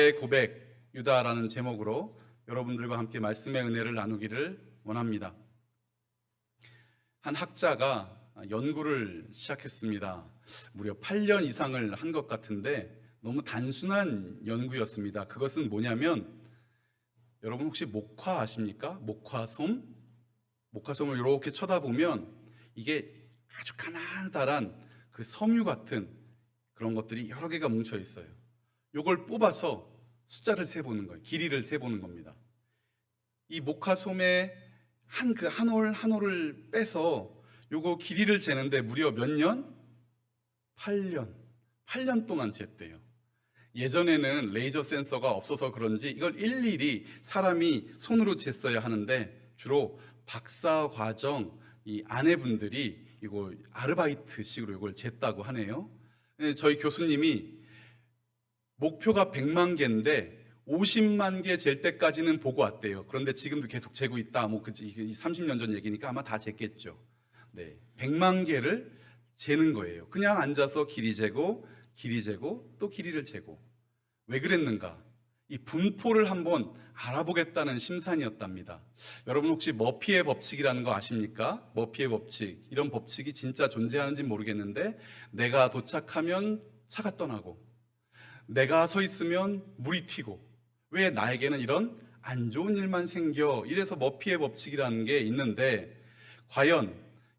유다의 고백, 유다라는 제목으로 여러분들과 함께 말씀의 은혜를 나누기를 원합니다. 한 학자가 연구를 시작했습니다. 무려 8년 이상을 한 것 같은데 너무 단순한 연구였습니다. 그것은 뭐냐면, 여러분 혹시 목화 아십니까? 목화솜? 목화솜을 이렇게 쳐다보면 이게 아주 가나다란 그 섬유 같은 그런 것들이 여러 개가 뭉쳐 있어요. 이걸 뽑아서 숫자를 세보는 거예요. 길이를 세보는 겁니다. 이 목화솜의 한 올 한 올을 빼서 요거 길이를 재는데 무려 몇 년? 8년 동안 쟀대요. 예전에는 레이저 센서가 없어서 그런지 이걸 일일이 사람이 손으로 쟀어야 하는데, 주로 박사 과정 이 아내분들이 이거 아르바이트식으로 이걸 쟀다고 하네요. 저희 교수님이 목표가 100만 개인데 50만 개 잴 때까지는 보고 왔대요. 그런데 지금도 계속 재고 있다. 30년 전 얘기니까 아마 다 쟀겠죠. 네, 100만 개를 재는 거예요. 그냥 앉아서 길이 재고 또 길이를 재고. 왜 그랬는가? 이 분포를 한번 알아보겠다는 심산이었답니다. 여러분 혹시 머피의 법칙이라는 거 아십니까? 머피의 법칙. 이런 법칙이 진짜 존재하는지 모르겠는데, 내가 도착하면 차가 떠나고 내가 서 있으면 물이 튀고, 왜 나에게는 이런 안 좋은 일만 생겨? 이래서 머피의 법칙이라는 게 있는데, 과연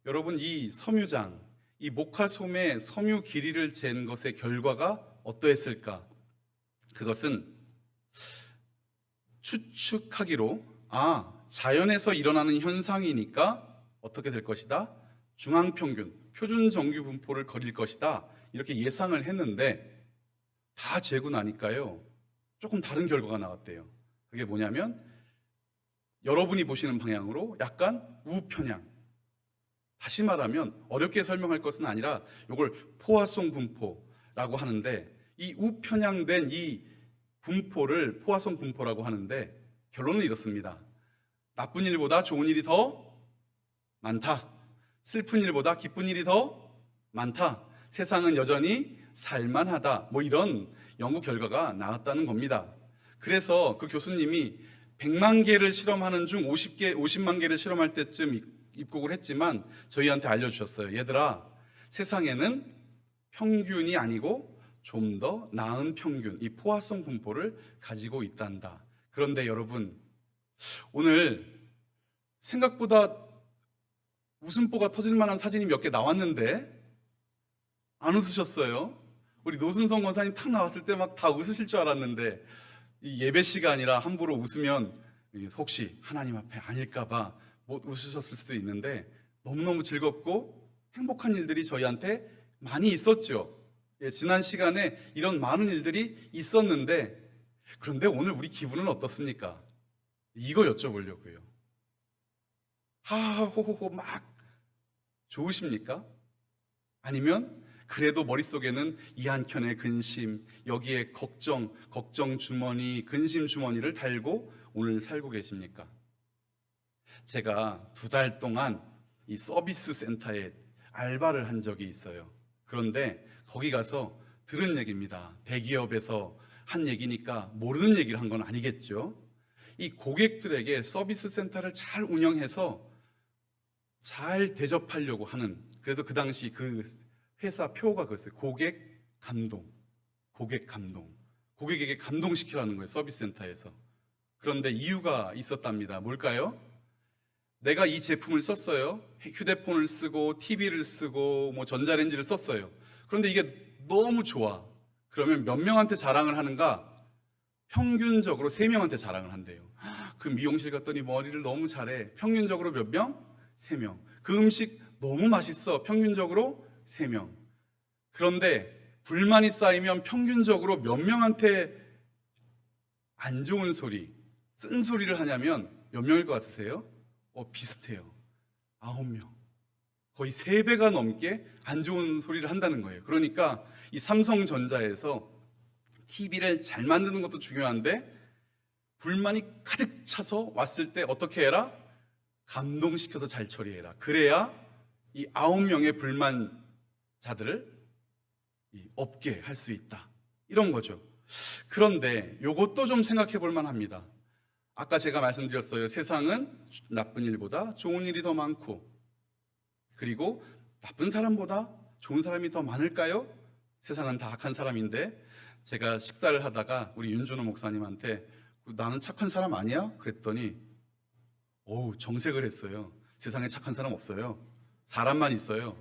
여러분 이 섬유장, 이 목화솜의 섬유 길이를 잰 것의 결과가 어떠했을까? 그것은 추측하기로 자연에서 일어나는 현상이니까 어떻게 될 것이다? 중앙평균, 표준 정규 분포를 거릴 것이다, 이렇게 예상을 했는데, 다 재고 나니까요 조금 다른 결과가 나왔대요. 그게 뭐냐면, 여러분이 보시는 방향으로 약간 우편향. 다시 말하면 어렵게 설명할 것은 아니라 이걸 포화송 분포라고 하는데, 이 우편향된 이 분포를 포화송 분포라고 하는데, 결론은 이렇습니다. 나쁜 일보다 좋은 일이 더 많다. 슬픈 일보다 기쁜 일이 더 많다. 세상은 여전히 살만하다. 이런 연구 결과가 나왔다는 겁니다. 그래서 그 교수님이 100만 개를 실험하는 중 50만 개를 실험할 때쯤 입국을 했지만 저희한테 알려주셨어요. 얘들아, 세상에는 평균이 아니고 좀 더 나은 평균, 이 포화성 분포를 가지고 있단다. 그런데 여러분, 오늘 생각보다 웃음보가 터질 만한 사진이 몇 개 나왔는데 안 웃으셨어요? 우리 노순성 권사님 탁 나왔을 때 막 다 웃으실 줄 알았는데, 이 예배 시간이라 함부로 웃으면 혹시 하나님 앞에 아닐까봐 못 웃으셨을 수도 있는데, 너무너무 즐겁고 행복한 일들이 저희한테 많이 있었죠. 지난 시간에 이런 많은 일들이 있었는데, 그런데 오늘 우리 기분은 어떻습니까? 이거 여쭤보려고요. 하하호호호 막 좋으십니까? 아니면 그래도 머릿속에는 이 한켠의 근심, 여기에 걱정 주머니, 근심 주머니를 달고 오늘 살고 계십니까? 제가 2달 동안 이 서비스 센터에 알바를 한 적이 있어요. 그런데 거기 가서 들은 얘기입니다. 대기업에서 한 얘기니까 모르는 얘기를 한 건 아니겠죠. 이 고객들에게 서비스 센터를 잘 운영해서 잘 대접하려고 하는, 그래서 그 당시 그 회사 표가 그랬어요. 고객 감동. 고객에게 감동시키라는 거예요, 서비스 센터에서. 그런데 이유가 있었답니다. 뭘까요? 내가 이 제품을 썼어요. 휴대폰을 쓰고 TV를 쓰고 전자레인지를 썼어요. 그런데 이게 너무 좋아. 그러면 몇 명한테 자랑을 하는가? 평균적으로 3명한테 자랑을 한대요. 그 미용실 갔더니 머리를 너무 잘해. 평균적으로 몇 명? 3명. 그 음식 너무 맛있어. 평균적으로 3명. 그런데 불만이 쌓이면 평균적으로 몇 명한테 안 좋은 소리, 쓴소리를 하냐면 몇 명일 것 같으세요? 비슷해요. 9명. 거의 3배가 넘게 안 좋은 소리를 한다는 거예요. 그러니까 이 삼성전자에서 TV를 잘 만드는 것도 중요한데, 불만이 가득 차서 왔을 때 어떻게 해라? 감동시켜서 잘 처리해라. 그래야 이 9명의 불만자들을 없게 할 수 있다. 이런 거죠. 그런데 요것도 좀 생각해 볼 만합니다. 아까 제가 말씀드렸어요. 세상은 나쁜 일보다 좋은 일이 더 많고, 그리고 나쁜 사람보다 좋은 사람이 더 많을까요? 세상은 다 악한 사람인데. 제가 식사를 하다가 우리 윤준호 목사님한테 나는 착한 사람 아니야? 그랬더니 정색을 했어요. 세상에 착한 사람 없어요. 사람만 있어요.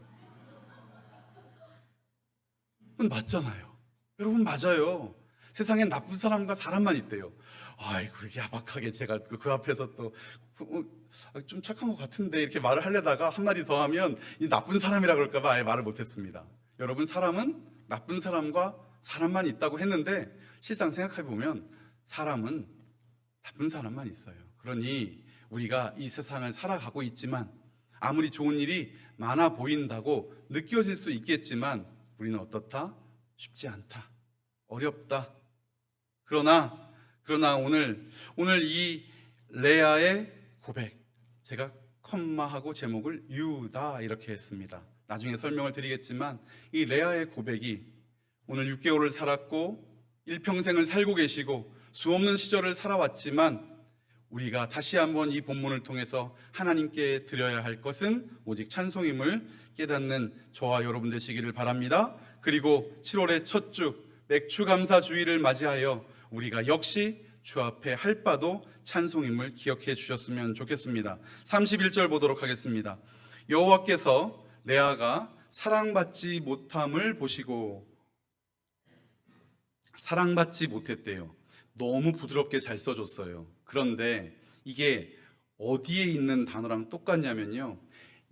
맞잖아요. 여러분, 맞아요. 세상엔 나쁜 사람과 사람만 있대요. 아이고, 야박하게 제가 그 앞에서 또 좀 착한 것 같은데 이렇게 말을 하려다가 한마디 더 하면 이 나쁜 사람이라 그럴까봐 아예 말을 못했습니다. 여러분, 사람은 나쁜 사람과 사람만 있다고 했는데 실상 생각해 보면 사람은 나쁜 사람만 있어요. 그러니 우리가 이 세상을 살아가고 있지만 아무리 좋은 일이 많아 보인다고 느껴질 수 있겠지만 우리는 어떻다? 쉽지 않다. 어렵다. 그러나 오늘 이 레아의 고백, 제가 컴마하고 제목을 유다 이렇게 했습니다. 나중에 설명을 드리겠지만 이 레아의 고백이 오늘 6개월을 살았고 일평생을 살고 계시고 수없는 시절을 살아왔지만 우리가 다시 한번 이 본문을 통해서 하나님께 드려야 할 것은 오직 찬송임을 깨닫는 저와 여러분 되시기를 바랍니다. 그리고 7월의 첫 주 맥주 감사 주일을 맞이하여 우리가 역시 주 앞에 할 바도 찬송임을 기억해 주셨으면 좋겠습니다. 31절 보도록 하겠습니다. 여호와께서 레아가 사랑받지 못함을 보시고, 사랑받지 못했대요. 너무 부드럽게 잘 써줬어요. 그런데 이게 어디에 있는 단어랑 똑같냐면요,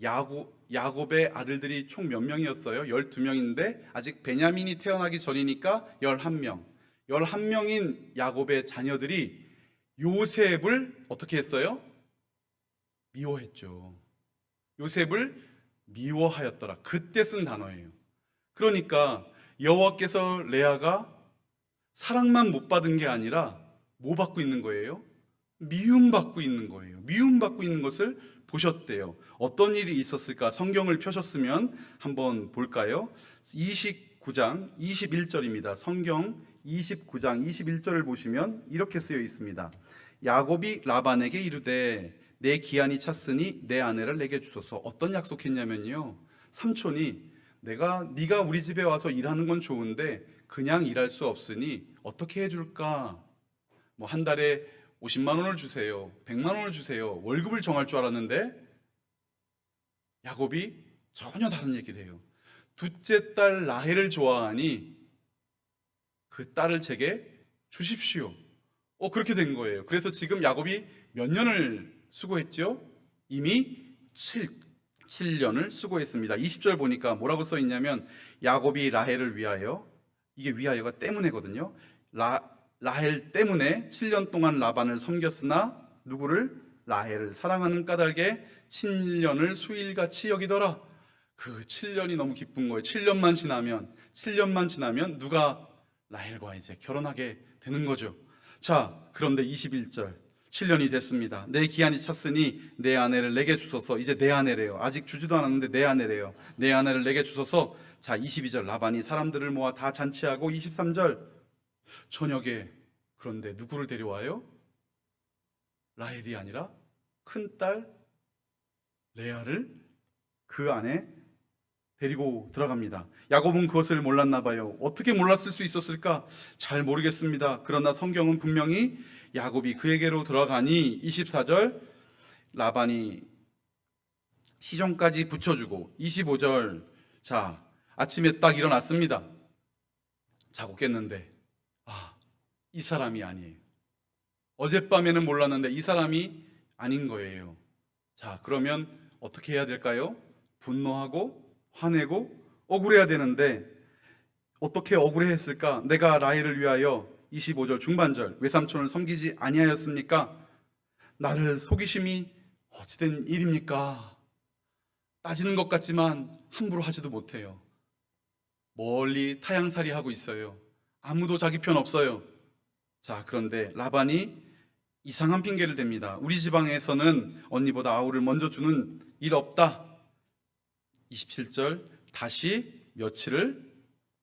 야곱의 아들들이 총 몇 명이었어요? 12명인데 아직 베냐민이 태어나기 전이니까 11명. 11명인 야곱의 자녀들이 요셉을 어떻게 했어요? 미워했죠. 요셉을 미워하였더라. 그때 쓴 단어예요. 그러니까 여호와께서 레아가 사랑만 못 받은 게 아니라 뭐 받고 있는 거예요? 미움받고 있는 거예요. 미움받고 있는 것을 보셨대요. 어떤 일이 있었을까? 성경을 펴셨으면 한번 볼까요? 29장 21절입니다. 성경 29장 21절을 보시면 이렇게 쓰여 있습니다. 야곱이 라반에게 이르되 내 기한이 찼으니 내 아내를 내게 주소서. 어떤 약속했냐면요, 삼촌이 네가 우리 집에 와서 일하는 건 좋은데 그냥 일할 수 없으니 어떻게 해줄까? 뭐 한 달에 50만 원을 주세요, 100만 원을 주세요. 월급을 정할 줄 알았는데 야곱이 전혀 다른 얘기를 해요. 둘째 딸 라헬을 좋아하니 그 딸을 제게 주십시오. 그렇게 된 거예요. 그래서 지금 야곱이 몇 년을 수고했죠? 이미 7년을 수고했습니다. 20절 보니까 뭐라고 써 있냐면 야곱이 라헬을 위하여, 이게 위하여가 때문에거든요. 라헬 때문에 7년 동안 라반을 섬겼으나 누구를? 라헬을 사랑하는 까닭에 7년을 수일같이 여기더라. 그 7년이 너무 기쁜 거예요. 7년만 지나면 누가 라헬과 이제 결혼하게 되는 거죠. 자, 그런데 21절 7년이 됐습니다. 내 기한이 찼으니 내 아내를 내게 주소서. 이제 내 아내래요. 아직 주지도 않았는데 내 아내래요. 내 아내를 내게 주소서. 자, 22절 라반이 사람들을 모아 다 잔치하고, 23절 저녁에 그런데 누구를 데려와요? 라헬이 아니라 큰딸 레아를 그 안에 데리고 들어갑니다. 야곱은 그것을 몰랐나 봐요. 어떻게 몰랐을 수 있었을까? 잘 모르겠습니다. 그러나 성경은 분명히 야곱이 그에게로 들어가니 24절 라반이 시종까지 붙여주고, 25절 자, 아침에 딱 일어났습니다. 자고 깼는데 이 사람이 아니에요. 어젯밤에는 몰랐는데 이 사람이 아닌 거예요. 자, 그러면 어떻게 해야 될까요? 분노하고 화내고 억울해야 되는데 어떻게 억울해했을까? 내가 라헬을 위하여 25절 중반절 외삼촌을 섬기지 아니하였습니까? 나를 속이심이 어찌된 일입니까? 따지는 것 같지만 함부로 하지도 못해요. 멀리 타향살이 하고 있어요. 아무도 자기 편 없어요. 자, 그런데 라반이 이상한 핑계를 댑니다. 우리 지방에서는 언니보다 아우를 먼저 주는 일 없다. 27절 다시 며칠을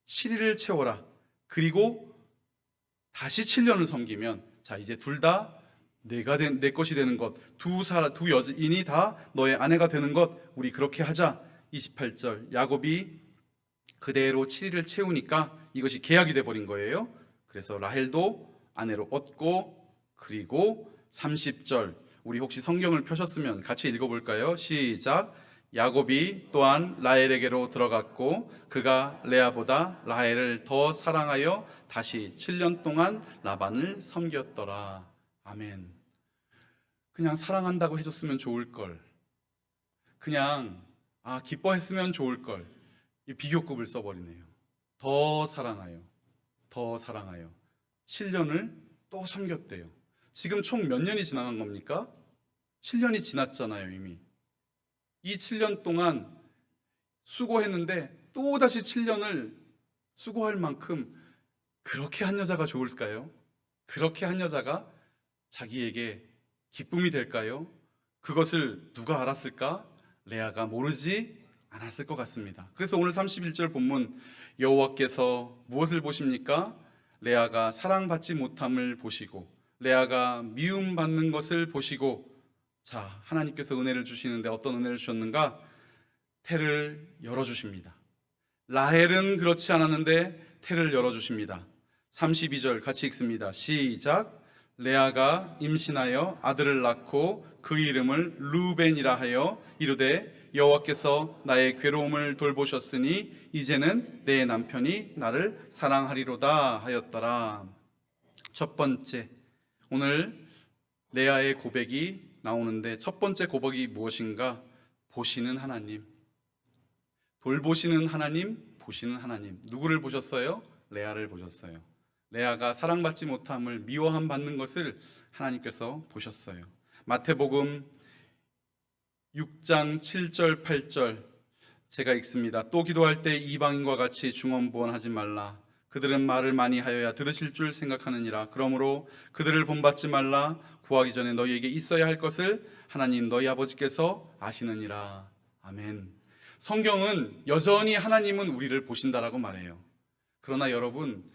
7일을 채워라. 그리고 다시 7년을 섬기면, 자, 이제 둘 다 내 것이 되는 것, 두 여인이 다 너의 아내가 되는 것, 우리 그렇게 하자. 28절, 야곱이 그대로 7일을 채우니까 이것이 계약이 돼버린 거예요. 그래서 라헬도 아내로 얻고, 그리고 30절, 우리 혹시 성경을 펴셨으면 같이 읽어볼까요? 시작. 야곱이 또한 라헬에게로 들어갔고 그가 레아보다 라헬을 더 사랑하여 다시 7년 동안 라반을 섬겼더라. 아멘. 그냥 사랑한다고 해줬으면 좋을걸, 그냥 기뻐했으면 좋을걸, 이 비교급을 써버리네요. 더 사랑하여, 더 사랑하여 7년을 또 섬겼대요. 지금 총 몇 년이 지나간 겁니까? 7년이 지났잖아요. 이미 이 7년 동안 수고했는데 또다시 7년을 수고할 만큼 그렇게 한 여자가 좋을까요? 그렇게 한 여자가 자기에게 기쁨이 될까요? 그것을 누가 알았을까? 레아가 모르지 않았을 것 같습니다. 그래서 오늘 31절 본문, 여호와께서 무엇을 보십니까? 레아가 사랑받지 못함을 보시고 레아가 미움받는 것을 보시고, 자, 하나님께서 은혜를 주시는데 어떤 은혜를 주셨는가? 태를 열어주십니다. 라헬은 그렇지 않았는데 태를 열어주십니다. 32절 같이 읽습니다. 시작. 레아가 임신하여 아들을 낳고 그 이름을 르우벤이라 하여 이르되 여호와께서 나의 괴로움을 돌보셨으니 이제는 내 남편이 나를 사랑하리로다 하였더라. 첫 번째, 오늘 레아의 고백이 나오는데 첫 번째 고백이 무엇인가? 보시는 하나님, 돌보시는 하나님, 보시는 하나님. 누구를 보셨어요? 레아를 보셨어요. 레아가 사랑받지 못함을, 미워함 받는 것을 하나님께서 보셨어요. 마태복음 6장 7절 8절 제가 읽습니다. 또 기도할 때 이방인과 같이 중언부언하지 말라. 그들은 말을 많이 하여야 들으실 줄 생각하느니라. 그러므로 그들을 본받지 말라. 구하기 전에 너희에게 있어야 할 것을 하나님 너희 아버지께서 아시느니라. 아멘. 성경은 여전히 하나님은 우리를 보신다라고 말해요. 그러나 여러분,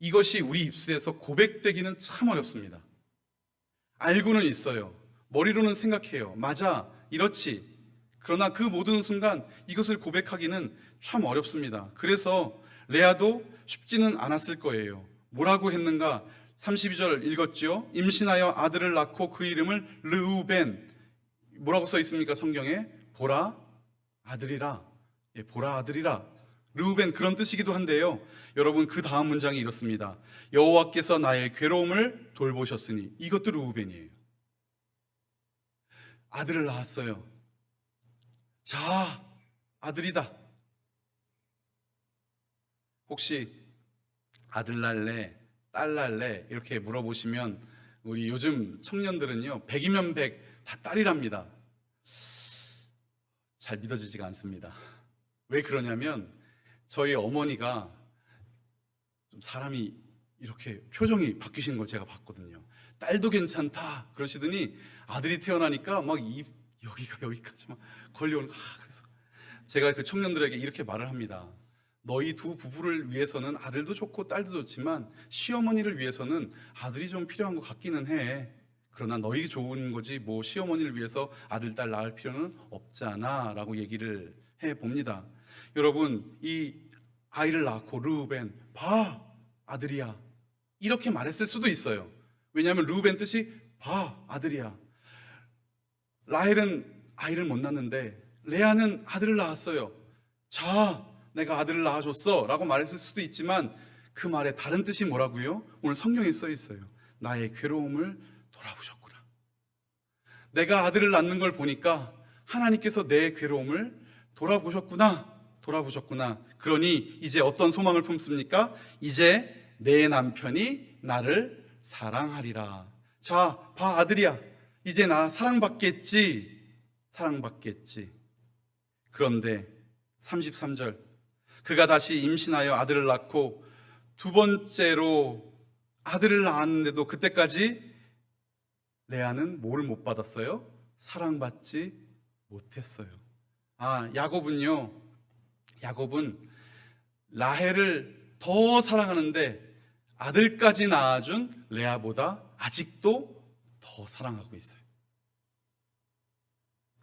이것이 우리 입술에서 고백되기는 참 어렵습니다. 알고는 있어요. 머리로는 생각해요. 맞아, 이렇지. 그러나 그 모든 순간 이것을 고백하기는 참 어렵습니다. 그래서 레아도 쉽지는 않았을 거예요. 뭐라고 했는가? 32절 읽었죠? 임신하여 아들을 낳고 그 이름을 르우벤. 뭐라고 써 있습니까? 성경에? 보라 아들이라. 예, 보라 아들이라. 르우벤, 그런 뜻이기도 한데요. 여러분, 그 다음 문장이 이렇습니다. 여호와께서 나의 괴로움을 돌보셨으니. 이것도 르우벤이에요. 아들을 낳았어요. 자, 아들이다. 혹시 아들 낳을래, 딸 낳을래 이렇게 물어보시면 우리 요즘 청년들은요, 100이면 100 다 딸이랍니다. 잘 믿어지지가 않습니다. 왜 그러냐면 저희 어머니가 좀 사람이 이렇게 표정이 바뀌시는 걸 제가 봤거든요. 딸도 괜찮다 그러시더니 아들이 태어나니까 막 여기까지 막 걸려오는. 그래서 제가 그 청년들에게 이렇게 말을 합니다. 너희 두 부부를 위해서는 아들도 좋고 딸도 좋지만 시어머니를 위해서는 아들이 좀 필요한 것 같기는 해. 그러나 너희 좋은 거지 뭐 시어머니를 위해서 아들, 딸 낳을 필요는 없잖아 라고 얘기를 해봅니다. 여러분, 이 아이를 낳고 르우벤, 봐, 아들이야, 이렇게 말했을 수도 있어요. 왜냐하면 르우벤 뜻이 봐, 아들이야. 라헬은 아이를 못 낳는데 레아는 아들을 낳았어요. 자, 내가 아들을 낳아줬어 라고 말했을 수도 있지만 그 말에 다른 뜻이 뭐라고요? 오늘 성경에 써 있어요. 나의 괴로움을 돌아보셨구나. 내가 아들을 낳는 걸 보니까 하나님께서 내 괴로움을 돌아보셨구나. 그러니 이제 어떤 소망을 품습니까? 이제 내 남편이 나를 사랑하리라. 자, 봐, 아들이야, 이제 나 사랑받겠지. 그런데 33절, 그가 다시 임신하여 아들을 낳고 두 번째로 아들을 낳았는데도 그때까지 레아는 뭘 못 받았어요? 사랑받지 못했어요. 야곱은 라헬을 더 사랑하는데 아들까지 낳아준 레아보다 아직도 더 사랑하고 있어요.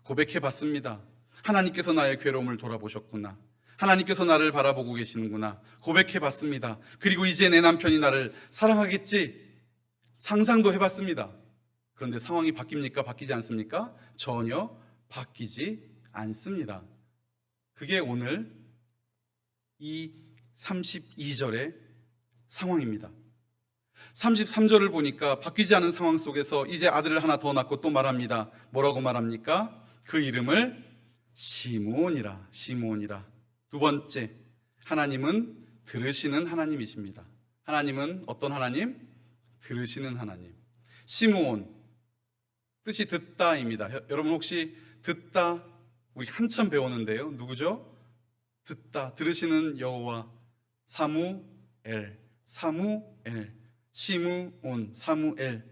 고백해 봤습니다. 하나님께서 나의 괴로움을 돌아보셨구나. 하나님께서 나를 바라보고 계시는구나. 고백해 봤습니다. 그리고 이제 내 남편이 나를 사랑하겠지. 상상도 해봤습니다. 그런데 상황이 바뀝니까? 바뀌지 않습니까? 전혀 바뀌지 않습니다. 그게 오늘 이 32절의 상황입니다. 33절을 보니까 바뀌지 않은 상황 속에서 이제 아들을 하나 더 낳고 또 말합니다. 뭐라고 말합니까? 그 이름을 시므온이라. 두 번째, 하나님은 들으시는 하나님이십니다. 하나님은 어떤 하나님? 들으시는 하나님. 시므온, 뜻이 듣다입니다. 여러분 혹시 듣다 우리 한참 배웠는데요. 누구죠? 듣다, 들으시는 여호와. 사무엘, 시므온, 사무엘.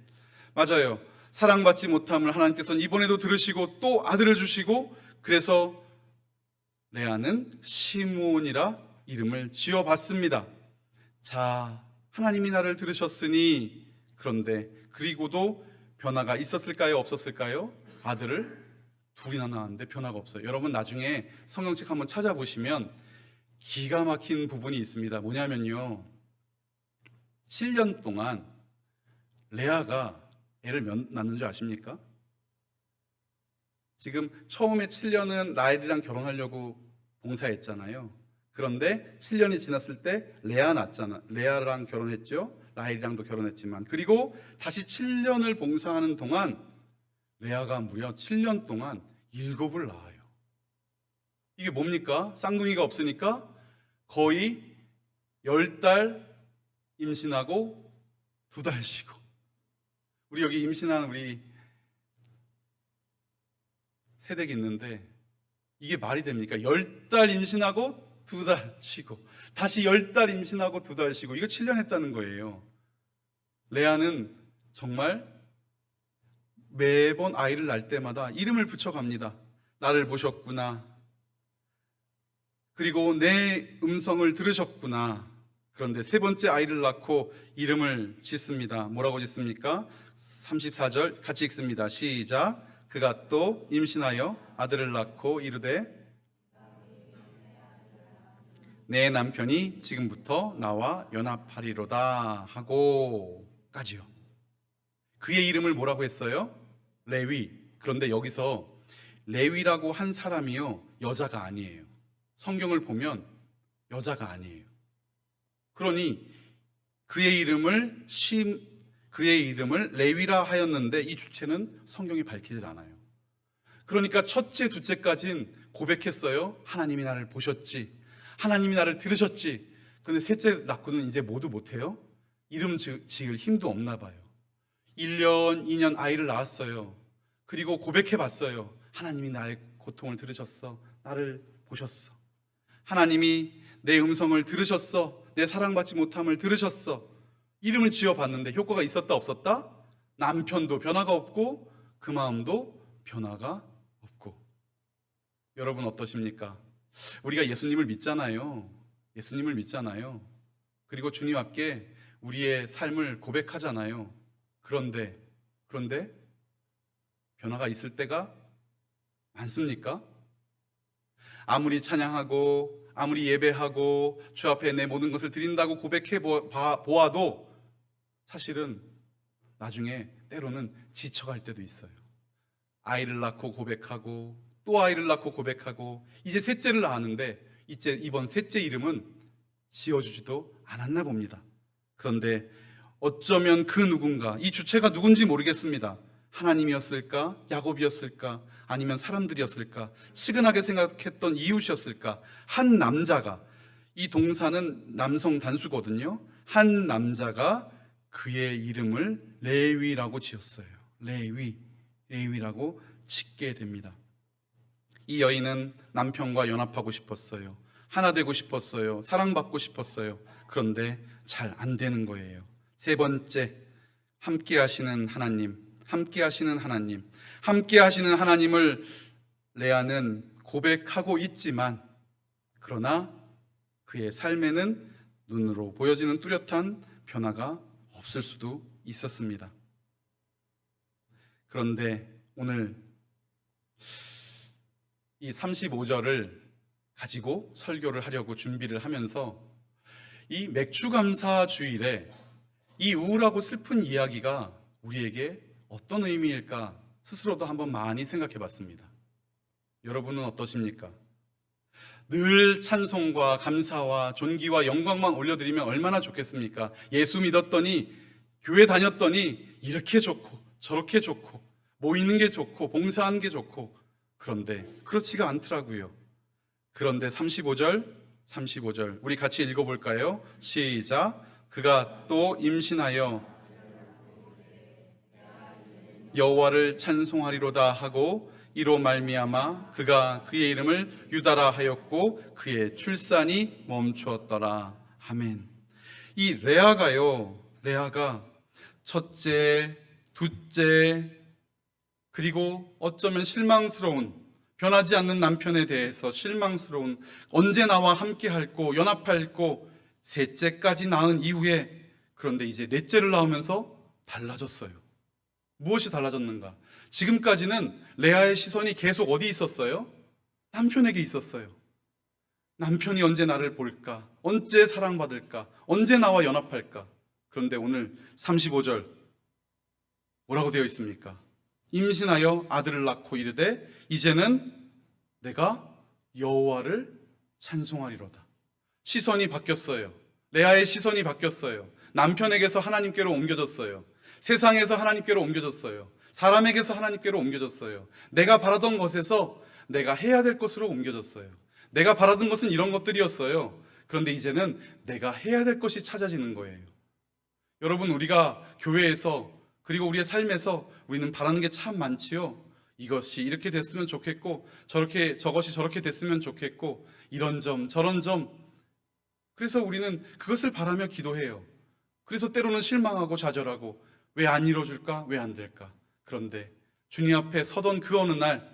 맞아요. 사랑받지 못함을 하나님께서는 이번에도 들으시고 또 아들을 주시고, 그래서 레아는 시므온이라 이름을 지어봤습니다. 자, 하나님이 나를 들으셨으니. 그런데 그리고도 변화가 있었을까요? 없었을까요? 아들을 둘이나 낳았는데 변화가 없어요. 여러분 나중에 성경책 한번 찾아보시면 기가 막힌 부분이 있습니다. 뭐냐면요, 7년 동안 레아가 애를 몇 낳는 줄 아십니까? 지금 처음에 7년은 라헬이랑 결혼하려고 봉사했잖아요. 그런데 7년이 지났을 때 레아랑 결혼했죠. 라헬이랑도 결혼했지만, 그리고 다시 7년을 봉사하는 동안 레아가 무려 7년 동안 7을 낳아요. 이게 뭡니까? 쌍둥이가 없으니까 거의 10달 임신하고 2달 쉬고. 우리 여기 임신한 우리 세댁이 있는데 이게 말이 됩니까? 10달 임신하고 2달 쉬고, 다시 10달 임신하고 2달 쉬고. 이거 7년 했다는 거예요. 레아는 정말 매번 아이를 낳을 때마다 이름을 붙여갑니다. 나를 보셨구나. 그리고 내 음성을 들으셨구나. 그런데 세 번째 아이를 낳고 이름을 짓습니다. 뭐라고 짓습니까? 34절 같이 읽습니다. 시작. 그가 또 임신하여 아들을 낳고 이르되 내 남편이 지금부터 나와 연합하리로다 하고까지요. 그의 이름을 뭐라고 했어요? 레위. 그런데 여기서 레위라고 한 사람이요, 여자가 아니에요. 성경을 보면 여자가 아니에요. 그러니 그의 이름을 레위라 하였는데 이 주체는 성경이 밝히질 않아요. 그러니까 첫째, 둘째까지는 고백했어요. 하나님이 나를 보셨지, 하나님이 나를 들으셨지. 그런데 셋째 낳고는 이제 모두 못해요. 이름 지을 힘도 없나 봐요. 1년, 2년 아이를 낳았어요. 그리고 고백해봤어요. 하나님이 나의 고통을 들으셨어. 나를 보셨어. 하나님이 내 음성을 들으셨어. 내 사랑받지 못함을 들으셨어. 이름을 지어봤는데 효과가 있었다 없었다? 남편도 변화가 없고 그 마음도 변화가 없고. 여러분 어떠십니까? 우리가 예수님을 믿잖아요. 예수님을 믿잖아요. 그리고 주님 앞에 우리의 삶을 고백하잖아요. 그런데 변화가 있을 때가 많습니까? 아무리 찬양하고 아무리 예배하고 주 앞에 내 모든 것을 드린다고 고백해 보아도 사실은 나중에 때로는 지쳐갈 때도 있어요. 아이를 낳고 고백하고 또 아이를 낳고 고백하고 이제 셋째를 낳았는데 이번 셋째 이름은 지어주지도 않았나 봅니다. 그런데 어쩌면 그 누군가, 이 주체가 누군지 모르겠습니다. 하나님이었을까? 야곱이었을까? 아니면 사람들이었을까? 치근하게 생각했던 이웃이었을까? 한 남자가, 이 동사는 남성 단수거든요. 한 남자가 그의 이름을 레위라고 지었어요. 레위라고 짓게 됩니다. 이 여인은 남편과 연합하고 싶었어요. 하나 되고 싶었어요. 사랑받고 싶었어요. 그런데 잘 안 되는 거예요. 세 번째, 함께 하시는 하나님을 레아는 고백하고 있지만, 그러나 그의 삶에는 눈으로 보여지는 뚜렷한 변화가 없을 수도 있었습니다. 그런데 오늘 이 35절을 가지고 설교를 하려고 준비를 하면서 이 맥주감사 주일에 이 우울하고 슬픈 이야기가 우리에게 어떤 의미일까 스스로도 한번 많이 생각해 봤습니다. 여러분은 어떠십니까? 늘 찬송과 감사와 존귀와 영광만 올려드리면 얼마나 좋겠습니까? 예수 믿었더니, 교회 다녔더니 이렇게 좋고 저렇게 좋고 모이는 게 좋고 봉사하는 게 좋고, 그런데 그렇지가 않더라고요. 그런데 35절 우리 같이 읽어볼까요? 시작. 그가 또 임신하여 여호와를 찬송하리로다 하고 이로 말미암아 그가 그의 이름을 유다라 하였고 그의 출산이 멈추었더라. 아멘. 이 레아가 첫째, 둘째, 그리고 어쩌면 실망스러운, 변하지 않는 남편에 대해서 실망스러운, 언제 나와 함께 할고 연합할고, 셋째까지 낳은 이후에, 그런데 이제 넷째를 낳으면서 달라졌어요. 무엇이 달라졌는가? 지금까지는 레아의 시선이 계속 어디 있었어요? 남편에게 있었어요. 남편이 언제 나를 볼까? 언제 사랑받을까? 언제 나와 연합할까? 그런데 오늘 35절 뭐라고 되어 있습니까? 임신하여 아들을 낳고 이르되 이제는 내가 여호와를 찬송하리로다. 시선이 바뀌었어요. 레아의 시선이 바뀌었어요. 남편에게서 하나님께로 옮겨졌어요. 세상에서 하나님께로 옮겨졌어요. 사람에게서 하나님께로 옮겨졌어요. 내가 바라던 것에서 내가 해야 될 것으로 옮겨졌어요. 내가 바라던 것은 이런 것들이었어요. 그런데 이제는 내가 해야 될 것이 찾아지는 거예요. 여러분, 우리가 교회에서 그리고 우리의 삶에서 우리는 바라는 게 참 많지요. 이것이 이렇게 됐으면 좋겠고, 저것이 저렇게 됐으면 좋겠고, 이런 점 저런 점. 그래서 우리는 그것을 바라며 기도해요. 그래서 때로는 실망하고 좌절하고, 왜 안 이루어질까? 왜 안 될까? 그런데 주님 앞에 서던 그 어느 날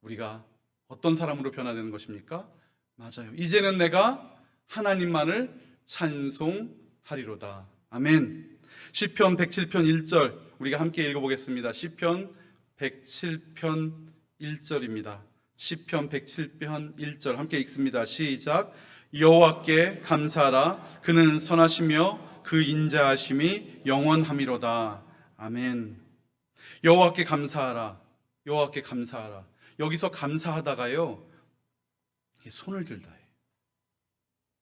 우리가 어떤 사람으로 변화되는 것입니까? 맞아요. 이제는 내가 하나님만을 찬송하리로다. 아멘. 시편 107편 1절 우리가 함께 읽어보겠습니다. 시편 107편 1절입니다. 시편 107편 1절 함께 읽습니다. 시작. 여호와께 감사하라. 그는 선하시며 그 인자하심이 영원함이로다. 아멘. 여호와께 감사하라. 여호와께 감사하라. 여기서 감사하다가요, 손을 들다 해요.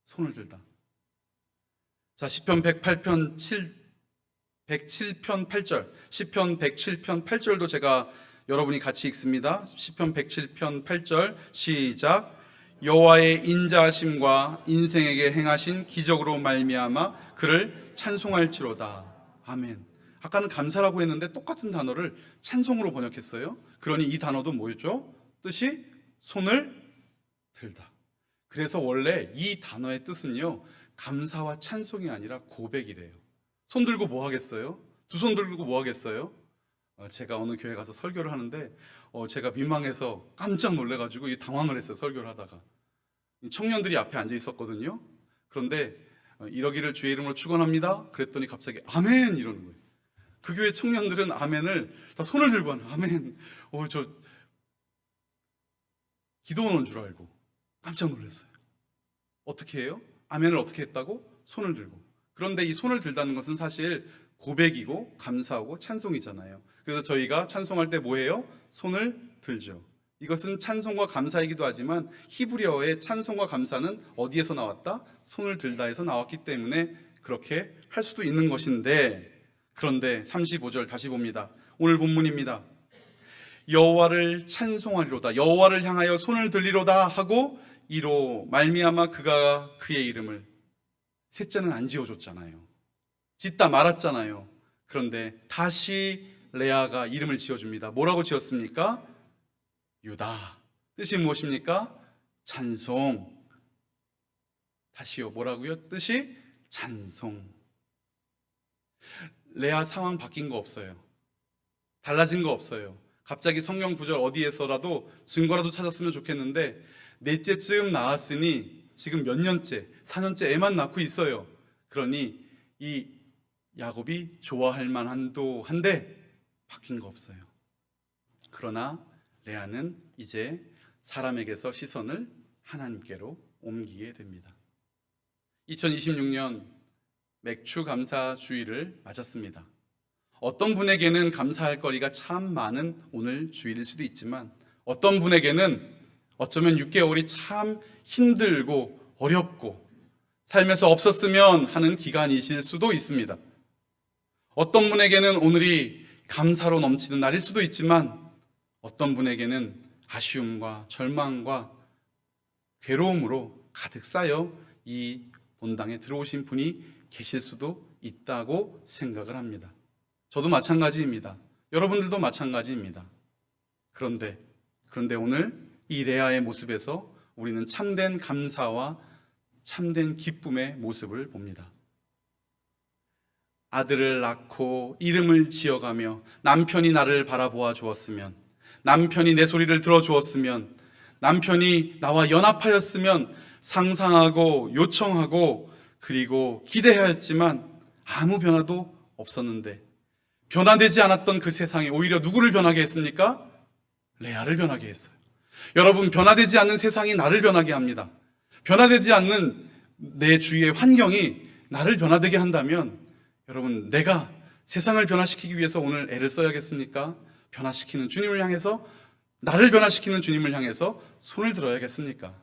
손을 들다. 자, 시편 107편 8절, 시편 107편 8절도 제가 여러분이 같이 읽습니다. 시편 107편 8절 시작. 여호와의 인자하심과 인생에게 행하신 기적으로 말미암아 그를 찬송할지로다. 아멘. 아까는 감사라고 했는데 똑같은 단어를 찬송으로 번역했어요. 그러니 이 단어도 뭐였죠? 뜻이 손을 들다. 그래서 원래 이 단어의 뜻은요, 감사와 찬송이 아니라 고백이래요. 손 들고 뭐 하겠어요? 두 손 들고 뭐 하겠어요? 제가 어느 교회 가서 설교를 하는데 제가 민망해서 깜짝 놀래가지고 당황을 했어요. 설교를 하다가 청년들이 앞에 앉아 있었거든요. 그런데 이러기를 주의 이름으로 축원합니다. 그랬더니 갑자기 아멘 이러는 거예요. 그 교회 청년들은 아멘을 다 손을 들고 하는 아멘. 저 기도원 온 줄 알고 깜짝 놀랐어요. 어떻게 해요? 아멘을 어떻게 했다고? 손을 들고. 그런데 이 손을 들다는 것은 사실 고백이고 감사하고 찬송이잖아요. 그래서 저희가 찬송할 때 뭐예요? 손을 들죠. 이것은 찬송과 감사이기도 하지만 히브리어의 찬송과 감사는 어디에서 나왔다? 손을 들다에서 나왔기 때문에 그렇게 할 수도 있는 것인데, 그런데 35절 다시 봅니다. 오늘 본문입니다. 여호와를 찬송하리로다. 여호와를 향하여 손을 들리로다 하고 이로 말미암아 그가 그의 이름을, 셋째는 안 지어줬잖아요. 짓다 말았잖아요. 그런데 다시 레아가 이름을 지어줍니다. 뭐라고 지었습니까? 유다. 뜻이 무엇입니까? 찬송. 다시요. 뭐라고요? 뜻이 찬송. 레아 상황 바뀐 거 없어요. 달라진 거 없어요. 갑자기 성경 구절 어디에서라도 증거라도 찾았으면 좋겠는데, 넷째쯤 나왔으니 지금 몇 년째, 4년째 애만 낳고 있어요. 그러니 이 야곱이 좋아할 만한도 한데 바뀐 거 없어요. 그러나 레아는 이제 사람에게서 시선을 하나님께로 옮기게 됩니다. 2026년 맥주 감사 주일을 맞았습니다. 어떤 분에게는 감사할 거리가 참 많은 오늘 주일일 수도 있지만 어떤 분에게는 어쩌면 6개월이 참 힘들고 어렵고 삶에서 없었으면 하는 기간이실 수도 있습니다. 어떤 분에게는 오늘이 감사로 넘치는 날일 수도 있지만 어떤 분에게는 아쉬움과 절망과 괴로움으로 가득 쌓여 이 본당에 들어오신 분이 계실 수도 있다고 생각을 합니다. 저도 마찬가지입니다. 여러분들도 마찬가지입니다. 그런데 오늘 이 레아의 모습에서 우리는 참된 감사와 참된 기쁨의 모습을 봅니다. 아들을 낳고 이름을 지어가며 남편이 나를 바라보아 주었으면, 남편이 내 소리를 들어주었으면, 남편이 나와 연합하였으면 상상하고 요청하고 그리고 기대하였지만 아무 변화도 없었는데 변화되지 않았던 그 세상에 오히려 누구를 변하게 했습니까? 레아를 변하게 했어요. 여러분, 변화되지 않는 세상이 나를 변하게 합니다. 변화되지 않는 내 주위의 환경이 나를 변화되게 한다면 여러분, 내가 세상을 변화시키기 위해서 오늘 애를 써야겠습니까? 변화시키는 주님을 향해서, 나를 변화시키는 주님을 향해서 손을 들어야겠습니까?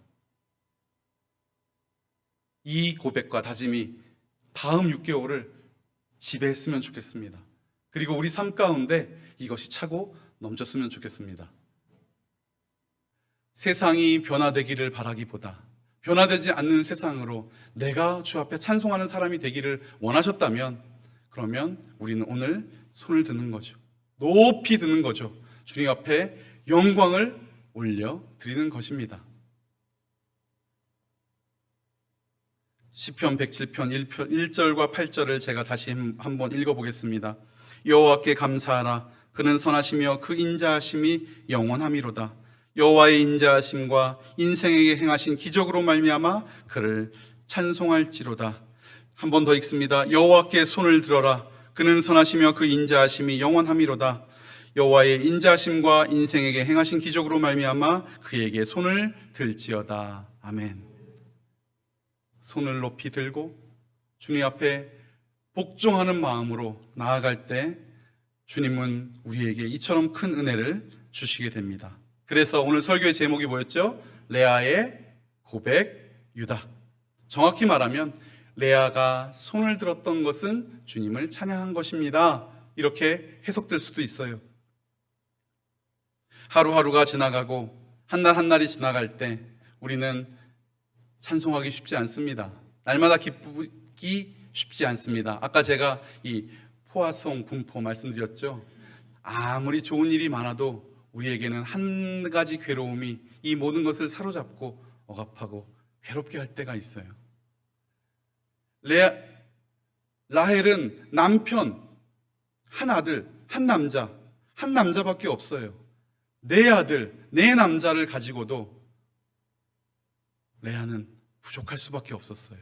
이 고백과 다짐이 다음 6개월을 지배했으면 좋겠습니다. 그리고 우리 삶 가운데 이것이 차고 넘쳤으면 좋겠습니다. 세상이 변화되기를 바라기보다 변화되지 않는 세상으로 내가 주 앞에 찬송하는 사람이 되기를 원하셨다면 그러면 우리는 오늘 손을 드는 거죠. 높이 드는 거죠. 주님 앞에 영광을 올려드리는 것입니다. 시편 107편 1절과 8절을 제가 다시 한번 읽어보겠습니다. 여호와께 감사하라. 그는 선하시며 그 인자하심이 영원함이로다. 여호와의 인자하심과 인생에게 행하신 기적으로 말미암아 그를 찬송할지로다. 한 번 더 읽습니다. 여호와께 손을 들어라. 그는 선하시며 그 인자하심이 영원함이로다. 여호와의 인자하심과 인생에게 행하신 기적으로 말미암아 그에게 손을 들지어다. 아멘. 손을 높이 들고 주님 앞에 복종하는 마음으로 나아갈 때 주님은 우리에게 이처럼 큰 은혜를 주시게 됩니다. 그래서 오늘 설교의 제목이 뭐였죠? 레아의 고백 유다. 정확히 말하면 레아가 손을 들었던 것은 주님을 찬양한 것입니다. 이렇게 해석될 수도 있어요. 하루하루가 지나가고 한 날 한 날이 지나갈 때 우리는 찬송하기 쉽지 않습니다. 날마다 기쁘기 쉽지 않습니다. 아까 제가 이 포화송 분포 말씀드렸죠. 아무리 좋은 일이 많아도 우리에게는 한 가지 괴로움이 이 모든 것을 사로잡고 억압하고 괴롭게 할 때가 있어요. 라헬은 남편, 한 아들, 한 남자밖에 없어요. 네 아들, 네 남자를 가지고도 레아는 부족할 수밖에 없었어요.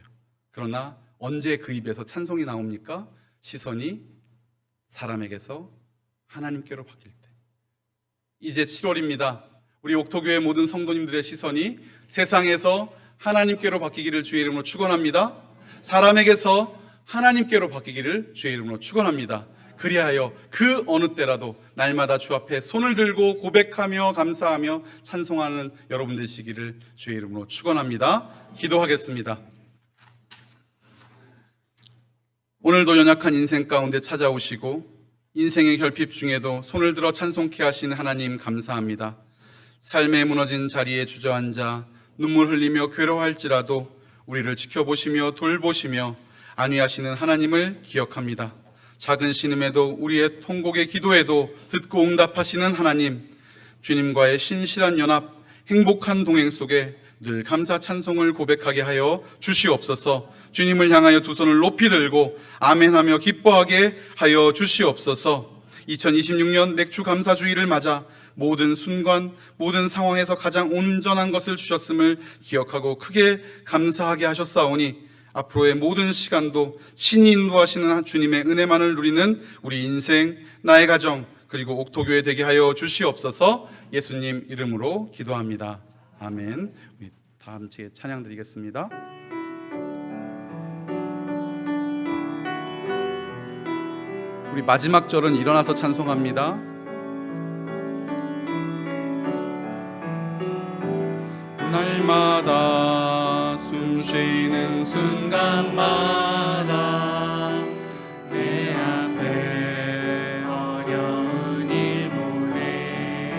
그러나 언제 그 입에서 찬송이 나옵니까? 시선이 사람에게서 하나님께로 바뀔 때. 이제 7월입니다. 우리 옥토교회 모든 성도님들의 시선이 세상에서 하나님께로 바뀌기를 주의 이름으로 축원합니다. 사람에게서 하나님께로 바뀌기를 주의 이름으로 축원합니다. 그리하여 그 어느 때라도 날마다 주 앞에 손을 들고 고백하며 감사하며 찬송하는 여러분 되시기를 주의 이름으로 축원합니다. 기도하겠습니다. 오늘도 연약한 인생 가운데 찾아오시고 인생의 결핍 중에도 손을 들어 찬송케 하신 하나님 감사합니다. 삶에 무너진 자리에 주저앉아 눈물 흘리며 괴로워할지라도 우리를 지켜보시며 돌보시며 안위하시는 하나님을 기억합니다. 작은 신음에도 우리의 통곡의 기도에도 듣고 응답하시는 하나님, 주님과의 신실한 연합, 행복한 동행 속에 늘 감사 찬송을 고백하게 하여 주시옵소서. 주님을 향하여 두 손을 높이 들고 아멘하며 기뻐하게 하여 주시옵소서. 2026년 맥주 감사주의를 맞아 모든 순간, 모든 상황에서 가장 온전한 것을 주셨음을 기억하고 크게 감사하게 하셨사오니 앞으로의 모든 시간도 신이 인도하시는 주님의 은혜만을 누리는 우리 인생, 나의 가정, 그리고 옥토교회 되게 하여 주시옵소서. 예수님 이름으로 기도합니다. 아멘. 우리 다음 주에 찬양 드리겠습니다. 우리 마지막 절은 일어나서 찬송합니다. 날마다 숨쉬는 순간마다 내 앞에 어려운 일 보내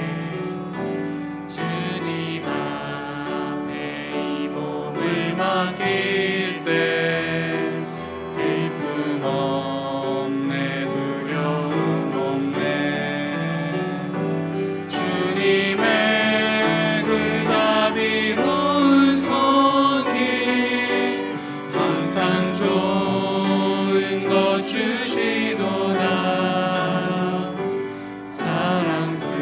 주님 앞에 이 몸을 맡길 때 슬픔 없네, 두려움 없네. 주님의 그 자비로운 손길 항상 좋은 것 주시도다. 사랑스레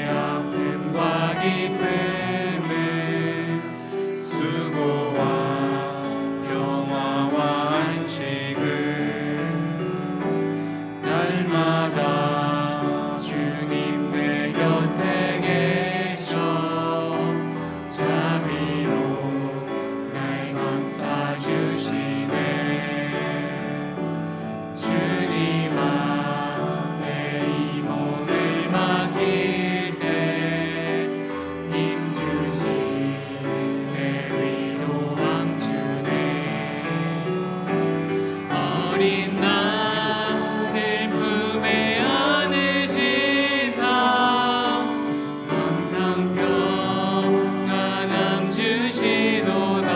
아픔과 기쁨을 수고와 평화와 안식을 날마다 주님 내 곁에 계셔 자비로 날 감싸 주시네. 주님 앞에 이 몸을 맡길 때 힘주신 내 위로왕 주네. 어린 나를 품에 안으시사 항상 평안함 주시도다.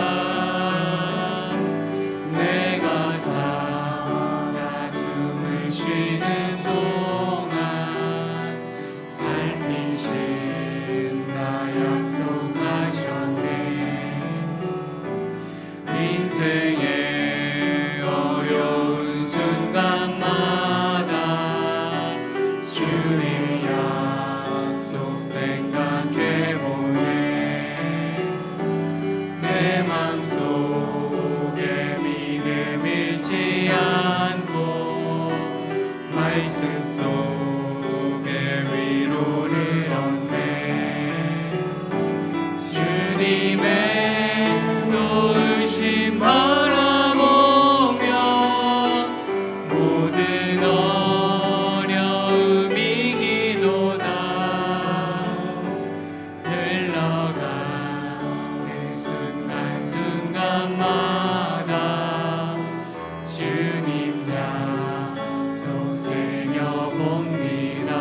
내가 살아 숨을 쉬는 동안 살피신다 약속하셨네. 인생의 어려운 순간마다 주의 약속 생각해보네. 내 맘속에 믿음 잃지 않고 말씀 속에 위로를 얻네. 주님의 도우심 바라보며 모든 어려움 이기도다. 흘러가는 순간순간마다 주님 약속 새겨봅니다.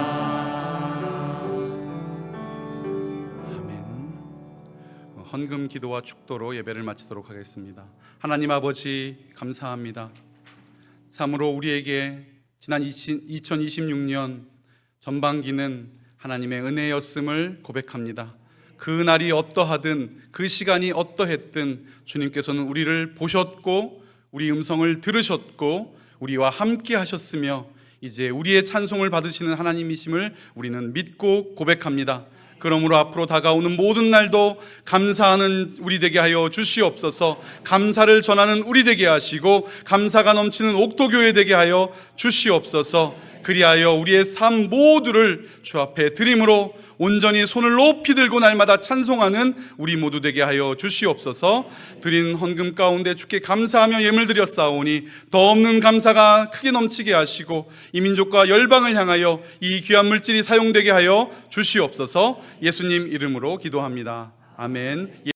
아멘. 헌금 기도와 축도로 예배를 마치도록 하겠습니다. 하나님 아버지 감사합니다. 참으로 우리에게 지난 2026년 전반기는 하나님의 은혜였음을 고백합니다. 그 날이 어떠하든 그 시간이 어떠했든 주님께서는 우리를 보셨고 우리 음성을 들으셨고 우리와 함께 하셨으며 이제 우리의 찬송을 받으시는 하나님이심을 우리는 믿고 고백합니다. 그러므로 앞으로 다가오는 모든 날도 감사하는 우리 되게 하여 주시옵소서. 감사를 전하는 우리 되게 하시고 감사가 넘치는 옥토교회 되게 하여 주시옵소서. 그리하여 우리의 삶 모두를 주 앞에 드림으로 온전히 손을 높이 들고 날마다 찬송하는 우리 모두 되게 하여 주시옵소서. 드린 헌금 가운데 주께 감사하며 예물 드렸사오니 더 없는 감사가 크게 넘치게 하시고 이 민족과 열방을 향하여 이 귀한 물질이 사용되게 하여 주시옵소서. 예수님 이름으로 기도합니다. 아멘.